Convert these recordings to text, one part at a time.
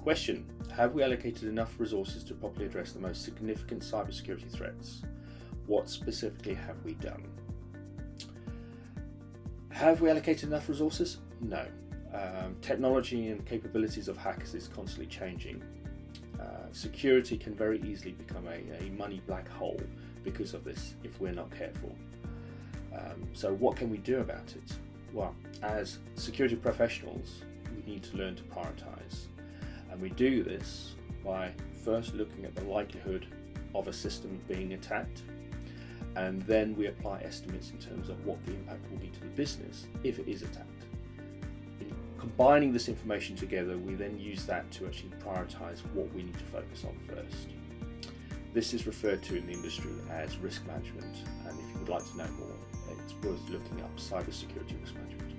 Question: have we allocated enough resources to properly address the most significant cybersecurity threats? What specifically have we done? Have we allocated enough resources? No. Technology and capabilities of hackers is constantly changing. Security can very easily become a money black hole because of this if we're not careful. So what can we do about it? Well, as security professionals, we need to learn to prioritize. And we do this by first looking at the likelihood of a system being attacked, and then we apply estimates in terms of what the impact will be to the business if it is attacked. In combining this information together, we then use that to actually prioritize what we need to focus on first. This is referred to in the industry as risk management, and if you would like to know more, it's worth looking up cybersecurity risk management.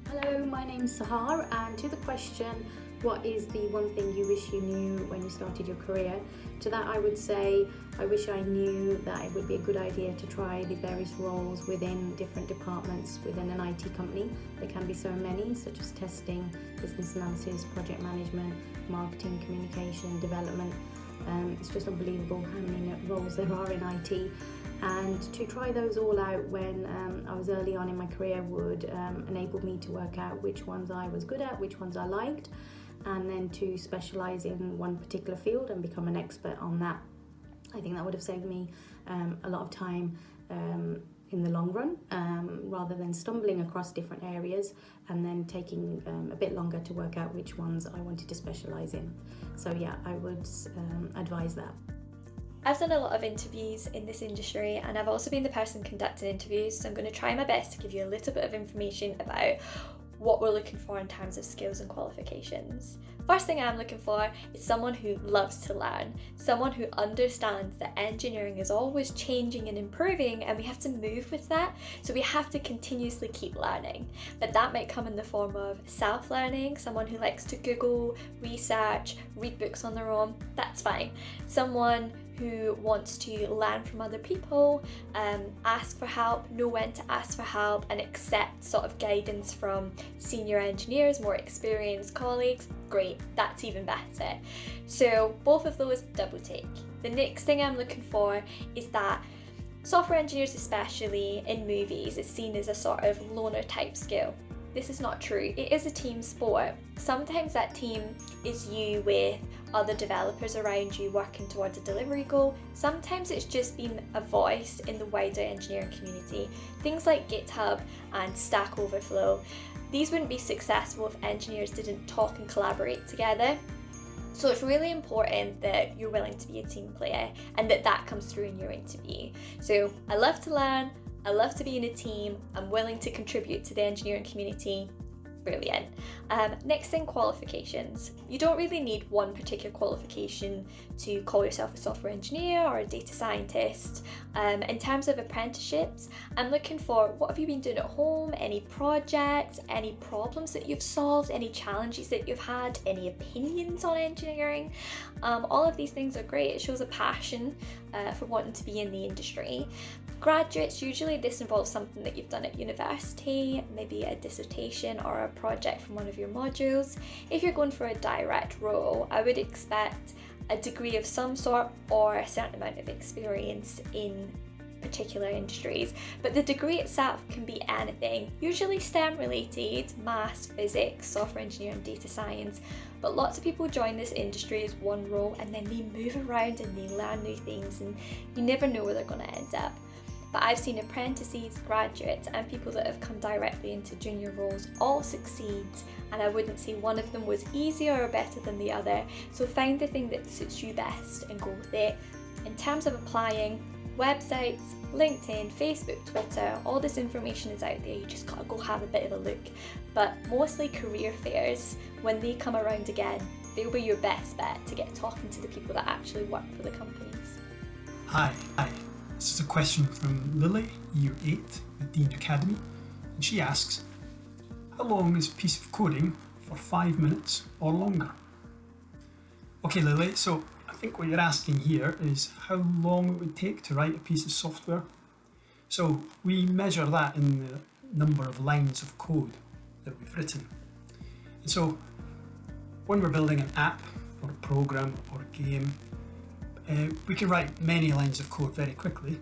Hello, my name's Sahar, and to the question, what is the one thing you wish you knew when you started your career? To that I would say, I wish I knew that it would be a good idea to try the various roles within different departments within an IT company. There can be so many, such as testing, business analysis, project management, marketing, communication, development. It's just unbelievable how many roles there are in IT. And to try those all out when I was early on in my career would enable me to work out which ones I was good at, which ones I liked, and then to specialise in one particular field and become an expert on that. I think that would have saved me a lot of time in the long run, rather than stumbling across different areas and then taking a bit longer to work out which ones I wanted to specialise in. So yeah, I would advise that. I've done a lot of interviews in this industry, and I've also been the person conducting interviews, so I'm going to try my best to give you a little bit of information about what we're looking for in terms of skills and qualifications. First thing I'm looking for is someone who loves to learn, someone who understands that engineering is always changing and improving, and we have to move with that, so we have to continuously keep learning. But that might come in the form of self-learning, someone who likes to Google, research, read books on their own, that's fine. Someone who wants to learn from other people, ask for help, know when to ask for help, and accept sort of guidance from senior engineers, more experienced colleagues, great, that's even better. So both of those double take. The next thing I'm looking for is that software engineers, especially in movies, is seen as a sort of loner type skill. This is not true. It is a team sport. Sometimes that team is you with other developers around you working towards a delivery goal. Sometimes it's just being a voice in the wider engineering community. Things like GitHub and Stack Overflow. These wouldn't be successful if engineers didn't talk and collaborate together. So it's really important that you're willing to be a team player and that comes through in your interview. So I love to learn, I love to be in a team, I'm willing to contribute to the engineering community. Brilliant. Next thing, qualifications. You don't really need one particular qualification to call yourself a software engineer or a data scientist. In terms of apprenticeships, I'm looking for what have you been doing at home, any projects, any problems that you've solved, any challenges that you've had, any opinions on engineering. All of these things are great. It shows a passion for wanting to be in the industry. Graduates, usually this involves something that you've done at university, maybe a dissertation or a project from one of your modules. If you're going for a direct role, I would expect a degree of some sort or a certain amount of experience in particular industries, but the degree itself can be anything, usually STEM related, maths, physics, software engineering, data science, but lots of people join this industry as one role and then they move around and they learn new things and you never know where they're going to end up. But I've seen apprentices, graduates and people that have come directly into junior roles all succeed, and I wouldn't say one of them was easier or better than the other, so find the thing that suits you best and go with it. In terms of applying, websites, LinkedIn, Facebook, Twitter, all this information is out there, you just gotta go have a bit of a look. But mostly career fairs, when they come around again, they'll be your best bet to get talking to the people that actually work for the companies. Hi. This is a question from Lily, Year 8 at Dean Academy, and she asks, how long is a piece of coding for 5 minutes or longer? Okay Lily, so I think what you're asking here is how long it would take to write a piece of software. So we measure that in the number of lines of code that we've written. And so when we're building an app or a program or a game, we can write many lines of code very quickly,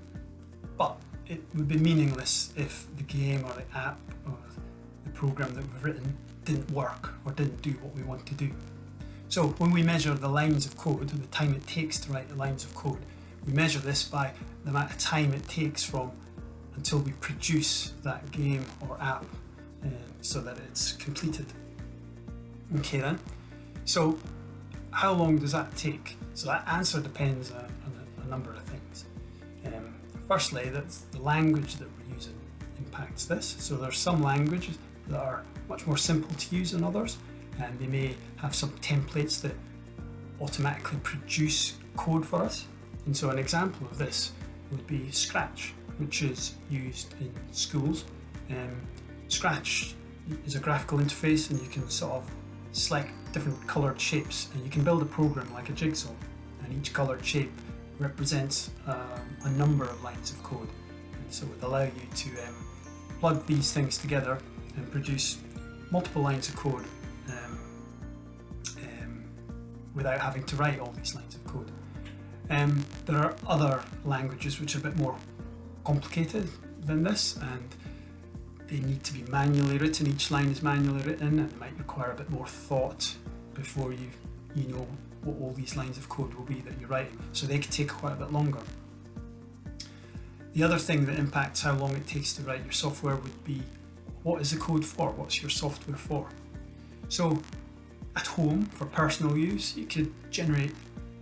but it would be meaningless if the game or the app or the program that we've written didn't work or didn't do what we want to do. So when we measure the lines of code, the time it takes to write the lines of code, we measure this by the amount of time it takes from until we produce that game or app so that it's completed. Okay then, so how long does that take? So that answer depends on a number of things. Firstly, that's the language that we're using impacts this. So there's some languages that are much more simple to use than others, and they may have some templates that automatically produce code for us. And so an example of this would be Scratch, which is used in schools. Scratch is a graphical interface, and you can sort of select different coloured shapes, and you can build a program like a jigsaw, and each coloured shape represents a number of lines of code. And so it would allow you to plug these things together and produce multiple lines of code without having to write all these lines of code. There are other languages which are a bit more complicated than this, and they need to be manually written. Each line is manually written, and it might require a bit more thought before you know what all these lines of code will be that you're writing. So they could take quite a bit longer. The other thing that impacts how long it takes to write your software would be, what is the code for? What's your software for? So at home, for personal use, you could generate,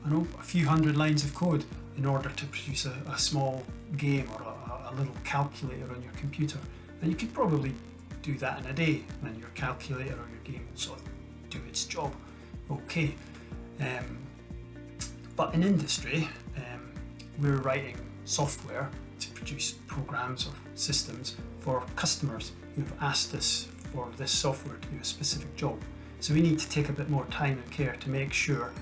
a few hundred lines of code in order to produce a small game or a little calculator on your computer. And you could probably do that in a day, and your calculator or your game will sort of do its job okay. But in industry, we're writing software to produce programs or systems for customers who've asked us for this software to do a specific job. So we need to take a bit more time and care to make sure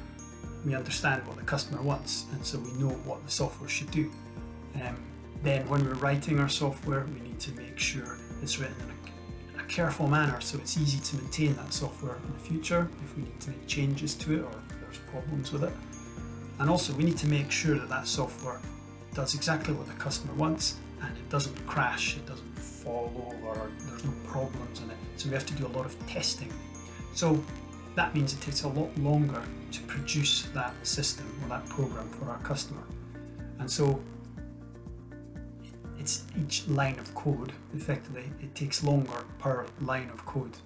we understand what the customer wants, and so we know what the software should do. Then when we're writing our software, we need to make sure it's written in a careful manner so it's easy to maintain that software in the future if we need to make changes to it or if there's problems with it. And also we need to make sure that that software does exactly what the customer wants, and it doesn't crash, it doesn't fall over, or there's no problems in it. So we have to do a lot of testing. So that means it takes a lot longer to produce that system or that program for our customer. And so it's each line of code, effectively, it takes longer per line of code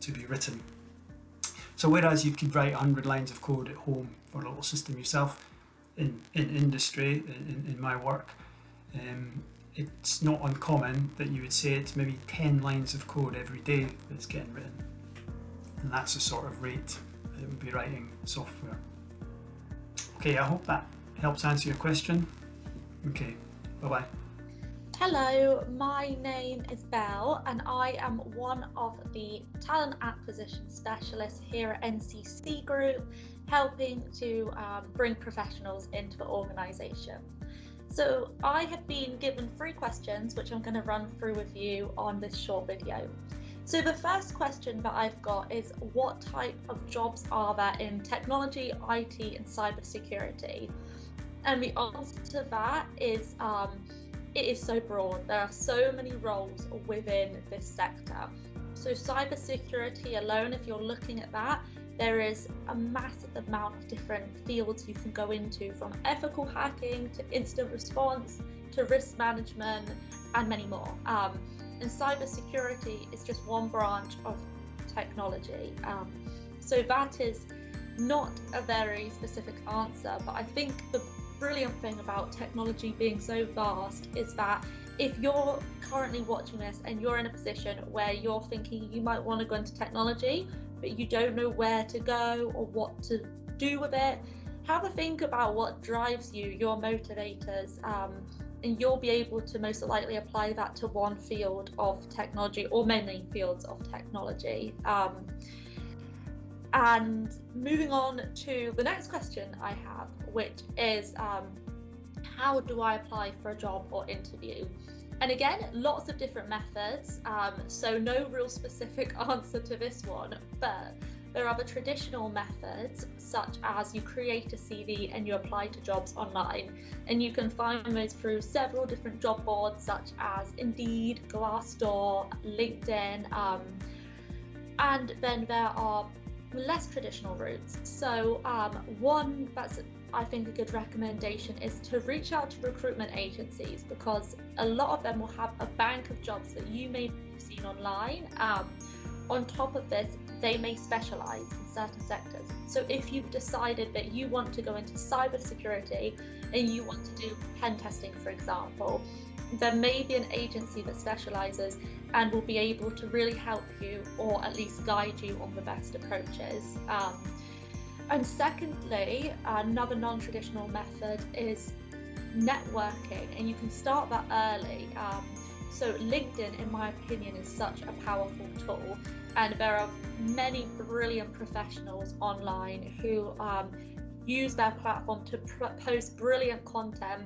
to be written. So whereas you could write 100 lines of code at home for a little system yourself, in industry, in my work, it's not uncommon that you would say it's maybe 10 lines of code every day that's getting written. And that's the sort of rate that it would be writing software. Okay, I hope that helps answer your question. Okay, bye-bye. Hello, my name is Belle, and I am one of the talent acquisition specialists here at NCC Group, helping to bring professionals into the organisation. So I have been given 3 questions which I'm going to run through with you on this short video. So the first question that I've got is, what type of jobs are there in technology, IT and cybersecurity? And the answer to that is it is so broad. There are so many roles within this sector. So cybersecurity alone, if you're looking at that, there is a massive amount of different fields you can go into, from ethical hacking to incident response to risk management and many more. And cybersecurity is just one branch of technology. So that is not a very specific answer, but I think the brilliant thing about technology being so vast is that if you're currently watching this and you're in a position where you're thinking you might want to go into technology, but you don't know where to go or what to do with it, have a think about what drives you, your motivators, and you'll be able to most likely apply that to one field of technology or many fields of technology. And moving on to the next question I have, which is how do I apply for a job or interview? And again, lots of different methods, so no real specific answer to this one, but There are other traditional methods, such as you create a CV and you apply to jobs online, and you can find those through several different job boards such as Indeed, Glassdoor, LinkedIn, and then there are less traditional routes. So one that's I think a good recommendation is to reach out to recruitment agencies, because a lot of them will have a bank of jobs that you may have seen online. On top of this, they may specialize in certain sectors. So if you've decided that you want to go into cybersecurity and you want to do pen testing, for example, there may be an agency that specializes and will be able to really help you, or at least guide you on the best approaches. And secondly, another non-traditional method is networking, and you can start that early. So LinkedIn, in my opinion, is such a powerful tool, and there are many brilliant professionals online who use their platform to post brilliant content,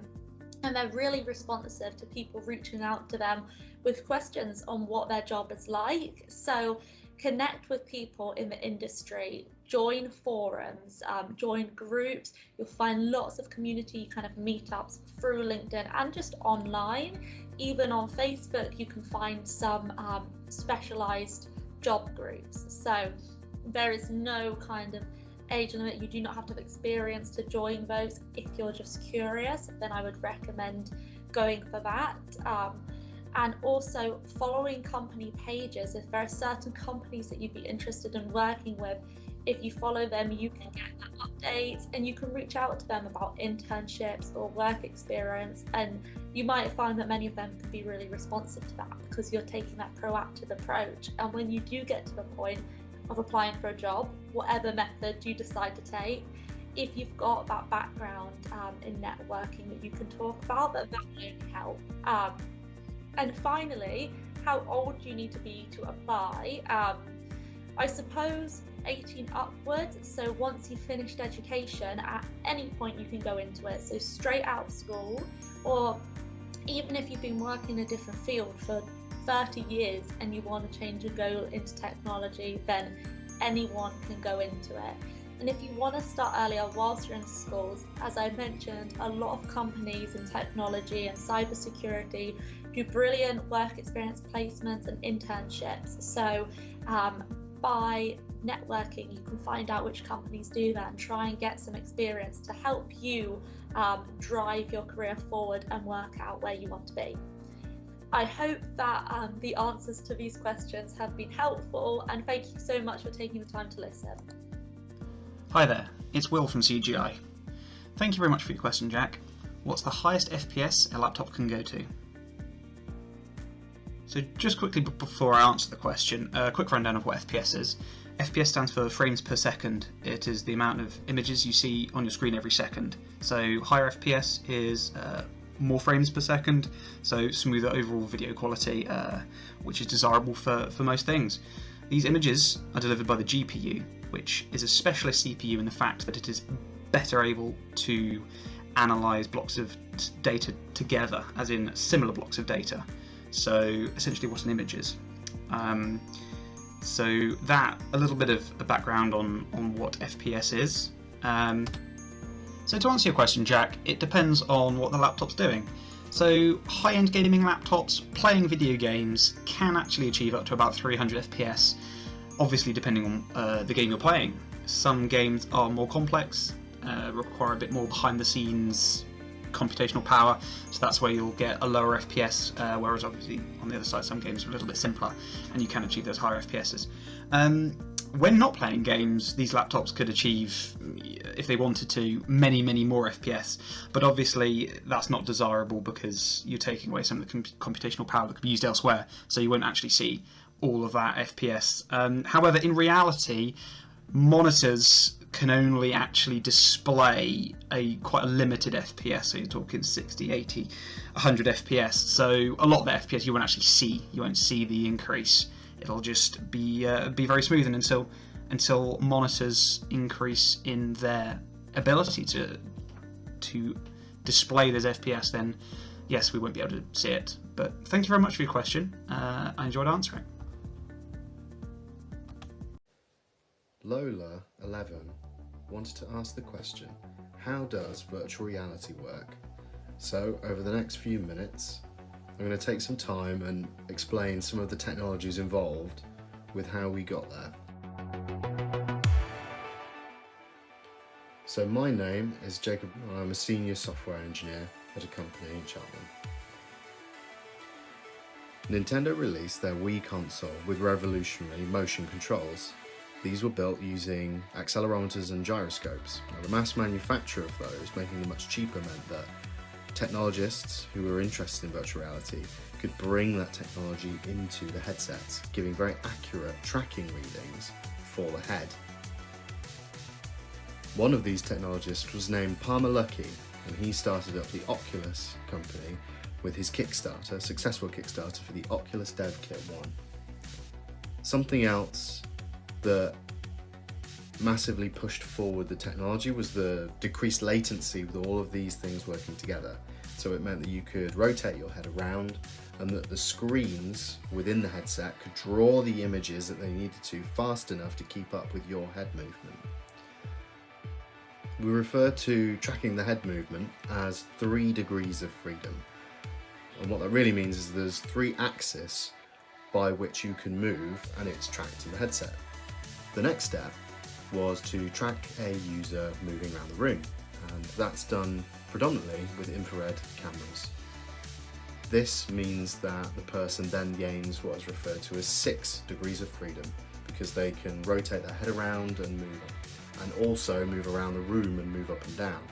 and they're really responsive to people reaching out to them with questions on what their job is like. So connect with people in the industry, join forums, join groups. You'll find lots of community kind of meetups through LinkedIn and just online. Even on Facebook, you can find some specialized job groups. So there is no kind of age limit. You do not have to have experience to join those. If you're just curious, then I would recommend going for that. And also following company pages. If there are certain companies that you'd be interested in working with, if you follow them, you can get updates and you can reach out to them about internships or work experience, and you might find that many of them can be really responsive to that because you're taking that proactive approach. And when you do get to the point of applying for a job, whatever method you decide to take, if you've got that background in networking that you can talk about, that will only help. And finally, how old do you need to be to apply? I suppose 18 upwards. So once you've finished education, at any point you can go into it. So straight out of school, or even if you've been working in a different field for 30 years and you want to change and go into technology, then anyone can go into it. And if you want to start earlier whilst you're in schools, as I mentioned, a lot of companies in technology and cybersecurity do brilliant work experience placements and internships. So by networking, you can find out which companies do that and try and get some experience to help you drive your career forward and work out where you want to be. I hope that the answers to these questions have been helpful, and thank you so much for taking the time to listen. Hi there, it's Will from CGI. Thank you very much for your question, Jack. What's the highest FPS a laptop can go to? So just quickly before I answer the question, a quick rundown of what FPS is. FPS stands for frames per second. It is the amount of images you see on your screen every second. So higher FPS is more frames per second, so smoother overall video quality, which is desirable for most things. These images are delivered by the GPU, which is a specialist CPU in the fact that it is better able to analyse blocks of data together, as in similar blocks of data. So essentially what an image is. So that, a little bit of a background on what FPS is. So to answer your question, Jack, it depends on what the laptop's doing. So high-end gaming laptops playing video games can actually achieve up to about 300 FPS, obviously depending on the game you're playing. Some games are more complex, require a bit more behind-the-scenes computational power, so that's where you'll get a lower FPS, whereas obviously on the other side some games are a little bit simpler and you can achieve those higher FPSs. When not playing games, these laptops could achieve, if they wanted to, many more FPS, but obviously that's not desirable because you're taking away some of the computational power that could be used elsewhere, so you won't actually see all of that FPS. However, in reality, monitors can only actually display quite a limited FPS, so you're talking 60, 80, 100 FPS, so a lot of the FPS you won't actually see. You won't see the increase. It'll just be very smooth, and until monitors increase in their ability to display those FPS, then yes, we won't be able to see it. But thank you very much for your question. I enjoyed answering. Lola, 11, wanted to ask the question, how does virtual reality work? So over the next few minutes, I'm going to take some time and explain some of the technologies involved with how we got there. So my name is Jacob, and I'm a senior software engineer at a company in Cheltenham. Nintendo released their Wii console with revolutionary motion controls. These were built using accelerometers and gyroscopes. Now, the mass manufacture of those, making them much cheaper, meant that technologists who were interested in virtual reality could bring that technology into the headsets, giving very accurate tracking readings for the head. One of these technologists was named Palmer Luckey, and he started up the Oculus company with his Kickstarter, successful Kickstarter for the Oculus Dev Kit 1. Something else that massively pushed forward the technology was the decreased latency with all of these things working together. So it meant that you could rotate your head around and that the screens within the headset could draw the images that they needed to fast enough to keep up with your head movement. We refer to tracking the head movement as 3 degrees of freedom. And what that really means is there's 3 axes by which you can move, and it's tracked in the headset. The next step was to track a user moving around the room, and that's done predominantly with infrared cameras. This means that the person then gains what is referred to as 6 degrees of freedom, because they can rotate their head around and move up, and also move around the room and move up and down.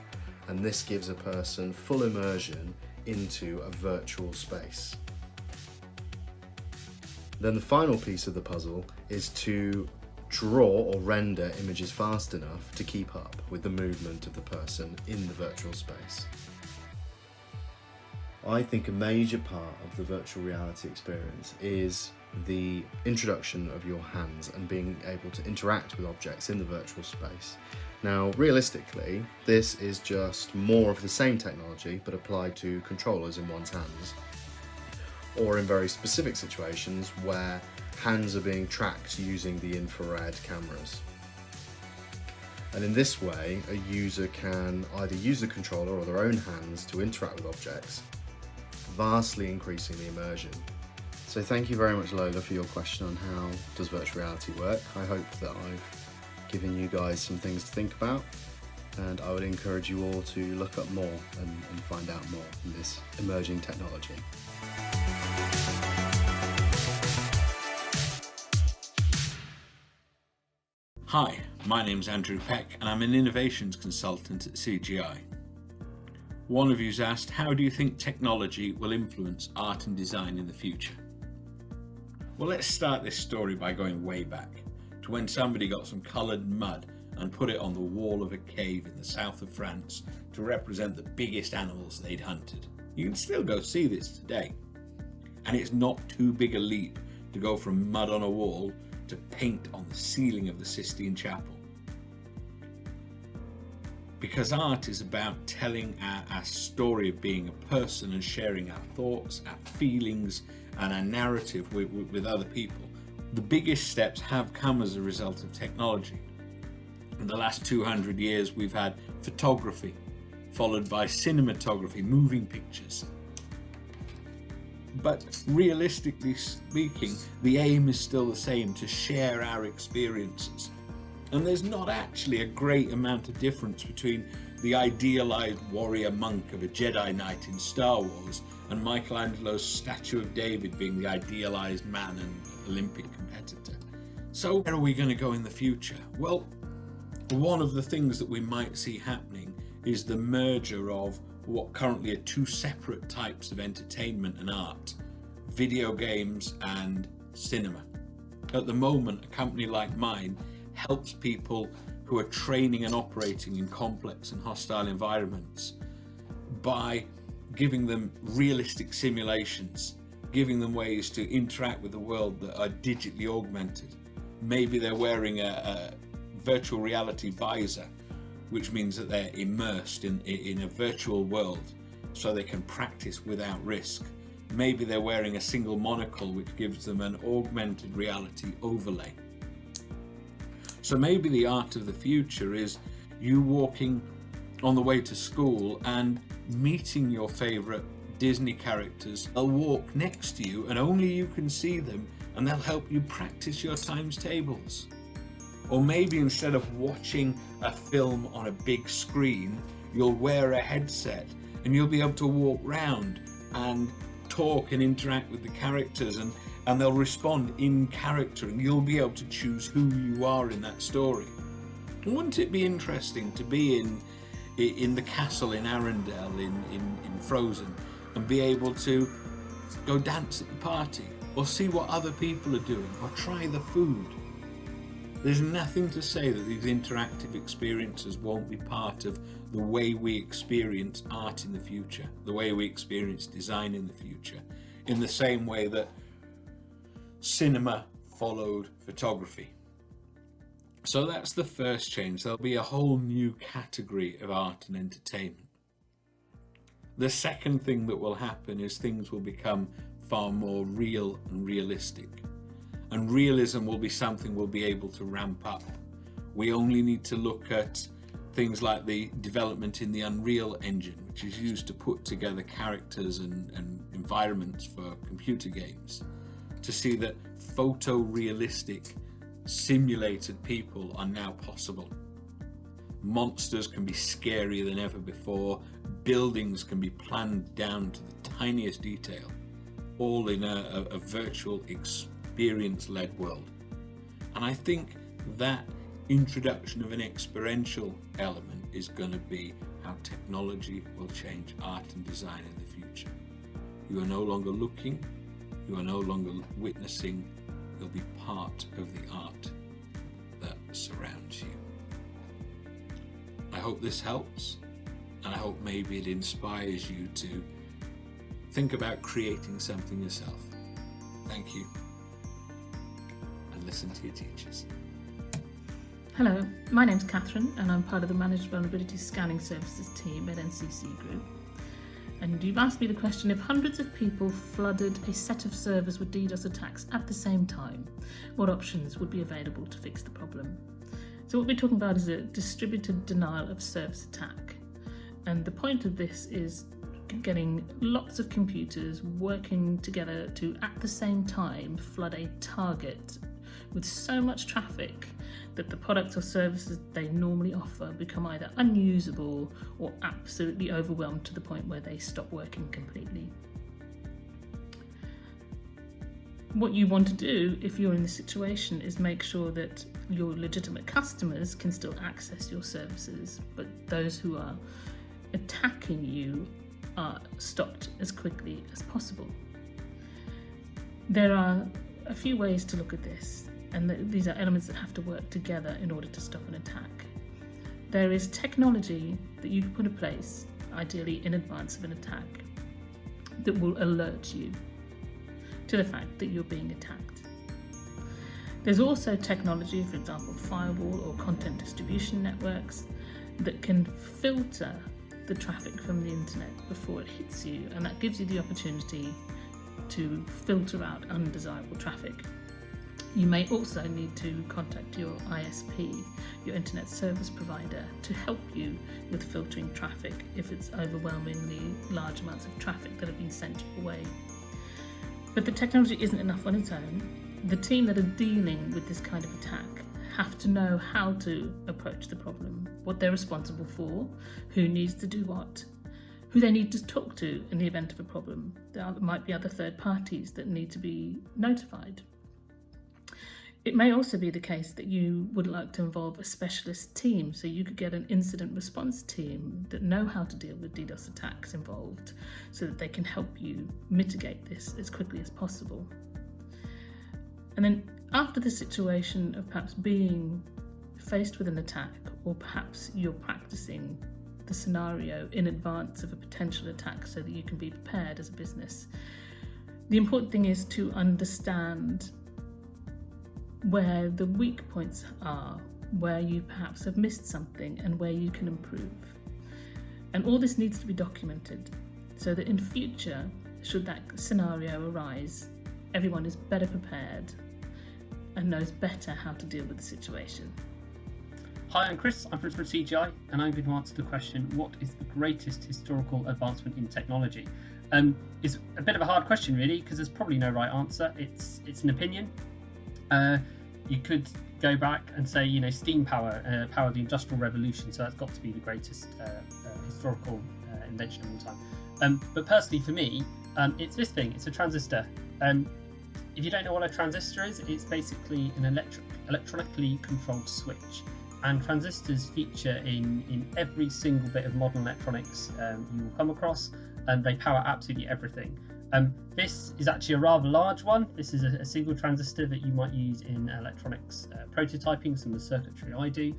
And this gives a person full immersion into a virtual space. Then the final piece of the puzzle is to draw or render images fast enough to keep up with the movement of the person in the virtual space. I think a major part of the virtual reality experience is the introduction of your hands and being able to interact with objects in the virtual space. Now, realistically, this is just more of the same technology but applied to controllers in one's hands, or in very specific situations where hands are being tracked using the infrared cameras. And in this way, a user can either use the controller or their own hands to interact with objects, vastly increasing the immersion. So thank you very much, Lola, for your question on how does virtual reality work. I hope that I've given you guys some things to think about, and I would encourage you all to look up more and find out more in this emerging technology. Hi, my name's Andrew Peck and I'm an innovations consultant at CGI. One of you's asked, how do you think technology will influence art and design in the future? Well, let's start this story by going way back to when somebody got some coloured mud and put it on the wall of a cave in the south of France to represent the biggest animals they'd hunted. You can still go see this today. And it's not too big a leap to go from mud on a wall to paint on the ceiling of the Sistine Chapel. Because art is about telling our story of being a person and sharing our thoughts, our feelings and our narrative with other people. The biggest steps have come as a result of technology. In the last 200 years we've had photography, followed by cinematography, moving pictures. But realistically speaking, the aim is still the same, to share our experiences. And there's not actually a great amount of difference between the idealized warrior monk of a Jedi Knight in Star Wars and Michelangelo's statue of David being the idealized man and Olympic competitor. So where are we going to go in the future? Well, one of the things that we might see happening is the merger of what currently are 2 separate types of entertainment and art: video games and cinema. At the moment, a company like mine helps people who are training and operating in complex and hostile environments by giving them realistic simulations, giving them ways to interact with the world that are digitally augmented. Maybe they're wearing a virtual reality visor, which means that they're immersed in a virtual world so they can practice without risk. Maybe they're wearing a single monocle which gives them an augmented reality overlay. So maybe the art of the future is you walking on the way to school and meeting your favourite Disney characters. They'll walk next to you and only you can see them, and they'll help you practice your times tables. Or maybe instead of watching a film on a big screen, you'll wear a headset and you'll be able to walk round and talk and interact with the characters, and they'll respond in character, and you'll be able to choose who you are in that story. Wouldn't it be interesting to be in the castle in Arendelle in Frozen and be able to go dance at the party, or see what other people are doing, or try the food? There's nothing to say that these interactive experiences won't be part of the way we experience art in the future, the way we experience design in the future, in the same way that cinema followed photography. So that's the first change. There'll be a whole new category of art and entertainment. The second thing that will happen is things will become far more real and realistic. And realism will be something we'll be able to ramp up. We only need to look at things like the development in the Unreal Engine, which is used to put together characters and environments for computer games, to see that photorealistic simulated people are now possible. Monsters can be scarier than ever before. Buildings can be planned down to the tiniest detail, all in a virtual experience-led world. And I think that introduction of an experiential element is going to be how technology will change art and design in the future. You are no longer looking, you are no longer witnessing, you'll be part of the art that surrounds you. I hope this helps, and I hope maybe it inspires you to think about creating something yourself. Thank you, and listen to your teachers. Hello, my name's Catherine and I'm part of the Managed Vulnerability Scanning Services team at NCC Group. And you've asked me the question, if hundreds of people flooded a set of servers with DDoS attacks at the same time, what options would be available to fix the problem? So what we're talking about is a distributed denial of service attack. And the point of this is getting lots of computers working together to, at the same time, flood a target with so much traffic that the products or services they normally offer become either unusable or absolutely overwhelmed to the point where they stop working completely. What you want to do if you're in this situation is make sure that your legitimate customers can still access your services, but those who are attacking you are stopped as quickly as possible. There are a few ways to look at this, and these are elements that have to work together in order to stop an attack. There is technology that you can put in place, ideally in advance of an attack, that will alert you to the fact that you're being attacked. There's also technology, for example, firewall or content distribution networks, that can filter the traffic from the internet before it hits you, and that gives you the opportunity to filter out undesirable traffic. You may also need to contact your ISP, your internet service provider, to help you with filtering traffic if it's overwhelmingly large amounts of traffic that have been sent your way. But the technology isn't enough on its own. The team that are dealing with this kind of attack have to know how to approach the problem, what they're responsible for, who needs to do what, who they need to talk to in the event of a problem. There might be other third parties that need to be notified. It may also be the case that you would like to involve a specialist team, so you could get an incident response team that know how to deal with DDoS attacks involved, so that they can help you mitigate this as quickly as possible. And then after the situation of perhaps being faced with an attack, or perhaps you're practicing the scenario in advance of a potential attack so that you can be prepared as a business, the important thing is to understand where the weak points are, where you perhaps have missed something and where you can improve. And all this needs to be documented so that in future, should that scenario arise, everyone is better prepared and knows better how to deal with the situation. Hi, I'm Chris, I'm from CGI, and I'm going to answer the question, what is the greatest historical advancement in technology? It's a bit of a hard question really, because there's probably no right answer. It's an opinion. You could go back and say, you know, steam power, power of the Industrial Revolution, so that's got to be the greatest historical invention of all time. But personally for me, it's this thing, it's a transistor. If you don't know what a transistor is, it's basically an electronically controlled switch. And transistors feature in every single bit of modern electronics you will come across, and they power absolutely everything. This is actually a rather large one. This is a single transistor that you might use in electronics prototyping, some of the circuitry I do.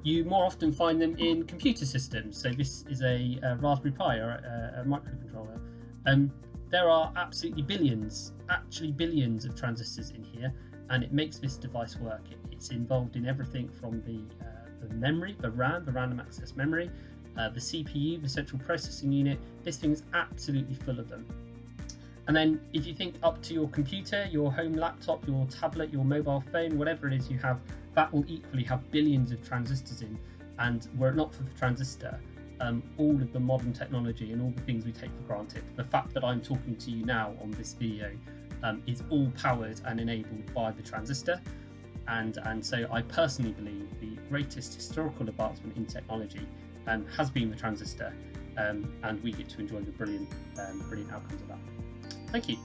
You more often find them in computer systems. So this is a Raspberry Pi or a microcontroller. There are absolutely billions of transistors in here, and it makes this device work. It's involved in everything from the memory, the RAM, the random access memory, the CPU, the central processing unit. This thing is absolutely full of them. And then if you think up to your computer, your home laptop, your tablet, your mobile phone, whatever it is you have, that will equally have billions of transistors in. And were it not for the transistor, all of the modern technology and all the things we take for granted, the fact that I'm talking to you now on this video is all powered and enabled by the transistor. And so I personally believe the greatest historical advancement in technology has been the transistor, and we get to enjoy the brilliant outcomes of that. Thank you.